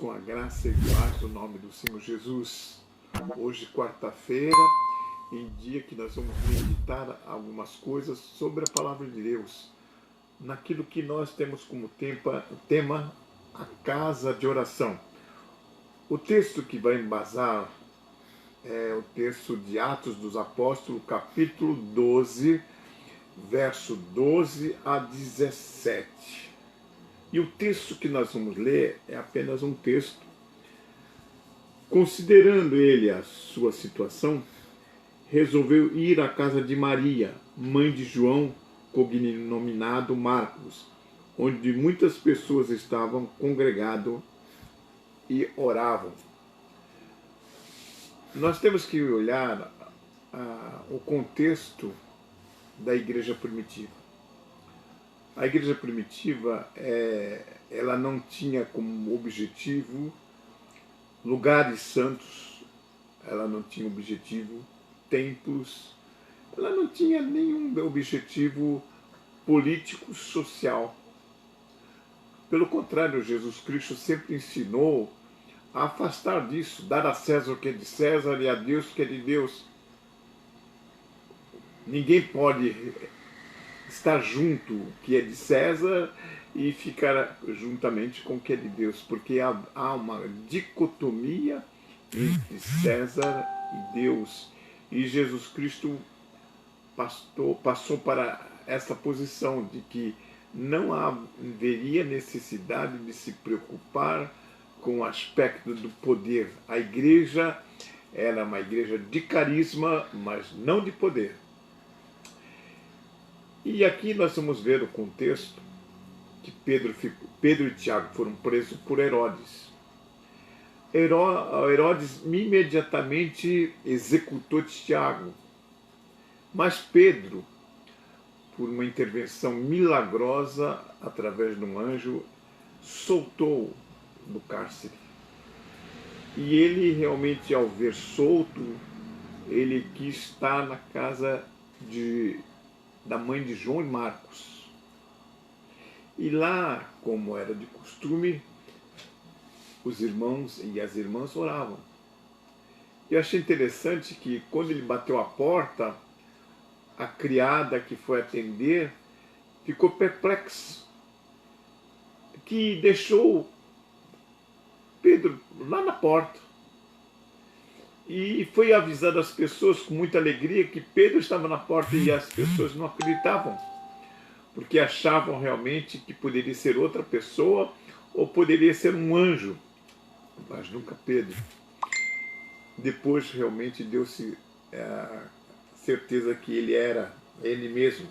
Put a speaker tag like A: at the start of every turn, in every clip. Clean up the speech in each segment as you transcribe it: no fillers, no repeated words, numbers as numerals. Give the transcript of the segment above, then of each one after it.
A: com a graça e paz do nome do Senhor Jesus. Hoje, quarta-feira, em dia que nós vamos meditar algumas coisas sobre a Palavra de Deus, naquilo que nós temos como tema a casa de oração. O texto que vai embasar é o texto de Atos dos Apóstolos, capítulo 12, verso 12 a 17. E o texto que nós vamos ler é apenas um texto. Considerando ele a sua situação, resolveu ir à casa de Maria, mãe de João, cognominado Marcos, onde muitas pessoas estavam congregadas e oravam. Nós temos que olhar o contexto da igreja primitiva. A igreja primitiva, ela não tinha como objetivo lugares santos, ela não tinha objetivo templos, ela não tinha nenhum objetivo político, social. Pelo contrário, Jesus Cristo sempre ensinou a afastar disso, dar a César o que é de César e a Deus o que é de Deus. Ninguém pode estar junto o que é de César e ficar juntamente com o que é de Deus, porque há uma dicotomia entre César e Deus. E Jesus Cristo passou para essa posição de que não haveria necessidade de se preocupar com o aspecto do poder. A igreja era uma igreja de carisma, mas não de poder. E aqui nós vamos ver o contexto que Pedro e Tiago foram presos por Herodes. Herodes imediatamente executou Tiago, mas Pedro, por uma intervenção milagrosa através de um anjo, soltou do cárcere. E ele realmente, ao ver solto, ele quis estar na casa da mãe de João e Marcos. E lá, como era de costume, os irmãos e as irmãs oravam. Eu achei interessante que quando ele bateu a porta, a criada que foi atender ficou perplexa, que deixou Pedro lá na porta. E foi avisado às pessoas com muita alegria que Pedro estava na porta, e as pessoas não acreditavam, porque achavam realmente que poderia ser outra pessoa ou poderia ser um anjo, mas nunca Pedro. Depois realmente deu-se a certeza que ele era ele mesmo.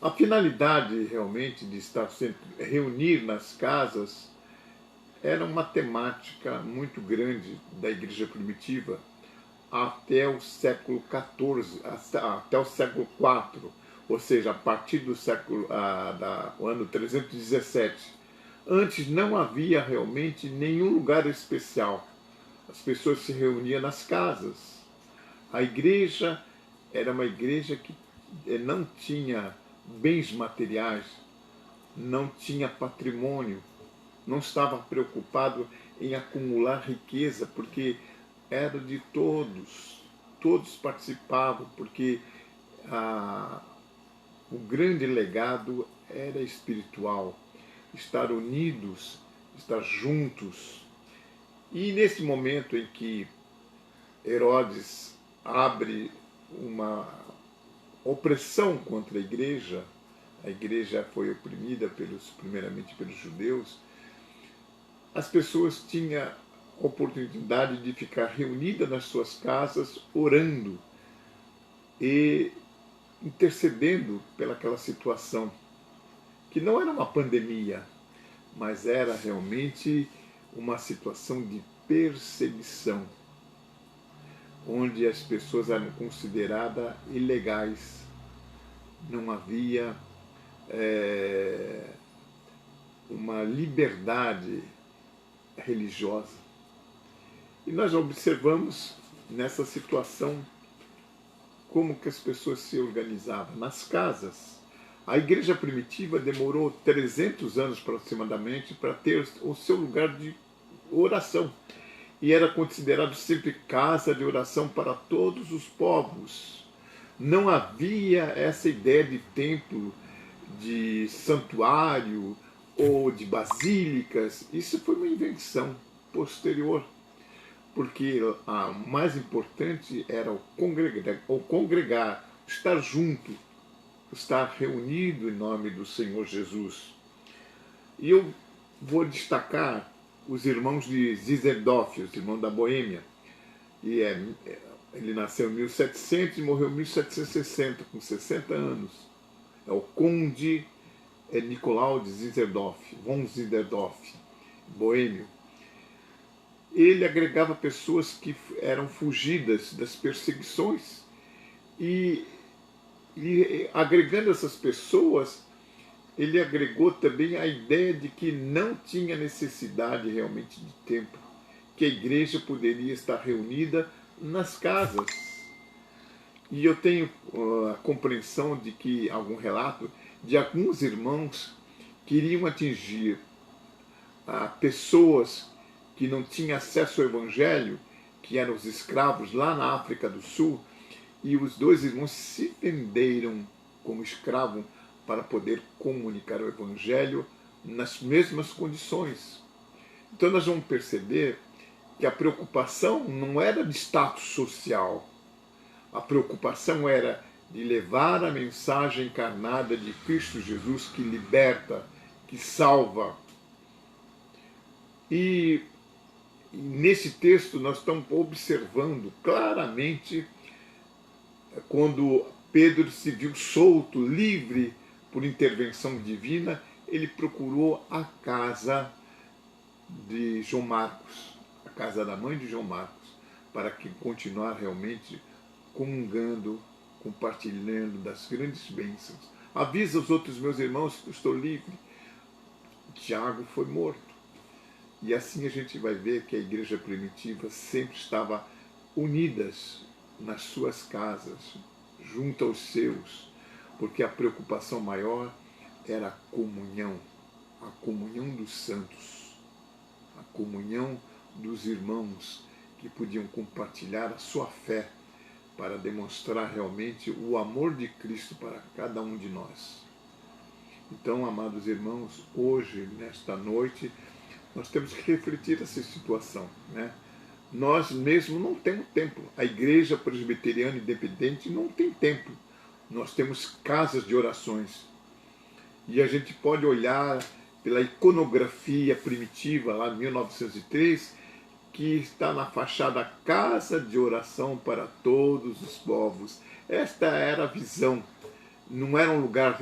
A: A finalidade realmente de estar sempre reunir nas casas era uma temática muito grande da igreja primitiva até o século XIV, até o século IV, ou seja, a partir do ano 317. Antes não havia realmente nenhum lugar especial. As pessoas se reuniam nas casas. A igreja era uma igreja que não tinha bens materiais, não tinha patrimônio, não estava preocupado em acumular riqueza, porque era de todos, todos participavam, porque o grande legado era espiritual, estar unidos, estar juntos. E nesse momento em que Herodes abre uma opressão contra a igreja foi oprimida primeiramente pelos judeus, as pessoas tinham a oportunidade de ficar reunidas nas suas casas, orando e intercedendo pelaquela situação, que não era uma pandemia, mas era realmente uma situação de perseguição, onde as pessoas eram consideradas ilegais, não havia uma liberdade religiosa. E nós observamos nessa situação como que as pessoas se organizavam. Nas casas A igreja primitiva demorou 300 anos aproximadamente para ter o seu lugar de oração. E era considerado sempre casa de oração para todos os povos. Não havia essa ideia de templo, de santuário ou de basílicas. Isso foi uma invenção posterior, porque a mais importante era o congregar, estar junto, estar reunido em nome do Senhor Jesus. E eu vou destacar os irmãos de Zizendorf, os irmãos da Boêmia. Ele nasceu em 1700 e morreu em 1760, com 60 anos. É o conde Nicolau de Zizendorf, von Zizendorf, boêmio. Ele agregava pessoas que eram fugidas das perseguições e agregando essas pessoas, ele agregou também a ideia de que não tinha necessidade realmente de templo, que a igreja poderia estar reunida nas casas. E eu tenho a compreensão de que, algum relato, de alguns irmãos queriam atingir pessoas que não tinham acesso ao Evangelho, que eram os escravos lá na África do Sul, e os dois irmãos se venderam como escravos para poder comunicar o Evangelho nas mesmas condições. Então nós vamos perceber que a preocupação não era de status social, a preocupação era de levar a mensagem encarnada de Cristo Jesus que liberta, que salva. E nesse texto nós estamos observando claramente quando Pedro se viu solto, livre por intervenção divina, ele procurou a casa de João Marcos, a casa da mãe de João Marcos, para que continuar realmente comungando, compartilhando das grandes bênçãos. Avisa os outros meus irmãos que eu estou livre. Tiago foi morto. E assim a gente vai ver que a igreja primitiva sempre estava unidas nas suas casas, junto aos seus, porque a preocupação maior era a comunhão dos santos, a comunhão dos irmãos que podiam compartilhar a sua fé para demonstrar realmente o amor de Cristo para cada um de nós. Então, amados irmãos, hoje, nesta noite, nós temos que refletir essa situação, né? Nós mesmo não temos templo. A igreja presbiteriana independente não tem templo. Nós temos casas de orações. E a gente pode olhar pela iconografia primitiva, lá de 1903, que está na fachada Casa de Oração para Todos os Povos. Esta era a visão. Não era um lugar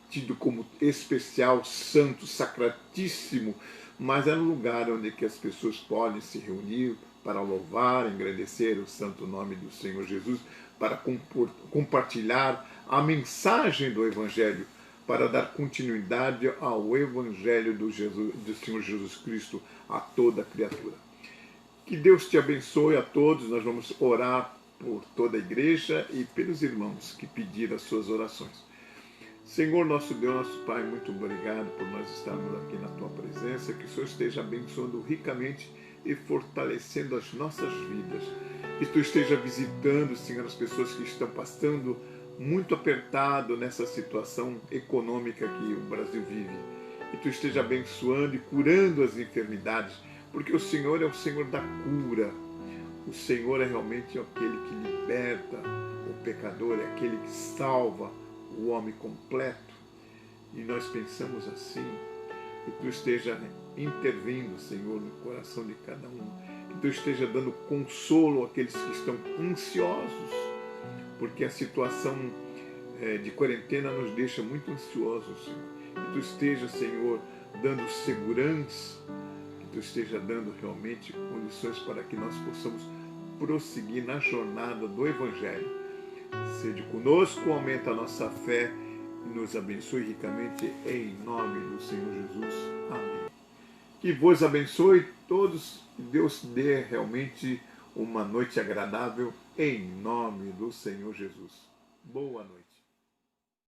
A: tido como especial, santo, sacratíssimo, mas era um lugar onde que as pessoas podem se reunir para louvar, engrandecer o santo nome do Senhor Jesus, para compartilhar a mensagem do Evangelho, para dar continuidade ao Evangelho do Senhor Jesus Cristo a toda criatura. Que Deus te abençoe a todos. Nós vamos orar por toda a igreja e pelos irmãos que pediram as suas orações. Senhor, nosso Deus, nosso Pai, muito obrigado por nós estarmos aqui na Tua presença, que o Senhor esteja abençoando ricamente e fortalecendo as nossas vidas. Que Tu esteja visitando, Senhor, as pessoas que estão passando muito apertado nessa situação econômica que o Brasil vive. Que Tu esteja abençoando e curando as enfermidades, porque o Senhor é o Senhor da cura. O Senhor é realmente aquele que liberta o pecador, é aquele que salva o homem completo. E nós pensamos assim, que Tu esteja intervindo, Senhor, no coração de cada um, que Tu esteja dando consolo àqueles que estão ansiosos, porque a situação de quarentena nos deixa muito ansiosos, Senhor. Que Tu esteja, Senhor, dando segurança, que Tu esteja dando realmente condições para que nós possamos prosseguir na jornada do Evangelho. Sede conosco, aumenta a nossa fé e nos abençoe ricamente em nome do Senhor Jesus. Amém. Que vos abençoe todos, que Deus dê realmente uma noite agradável em nome do Senhor Jesus. Boa noite.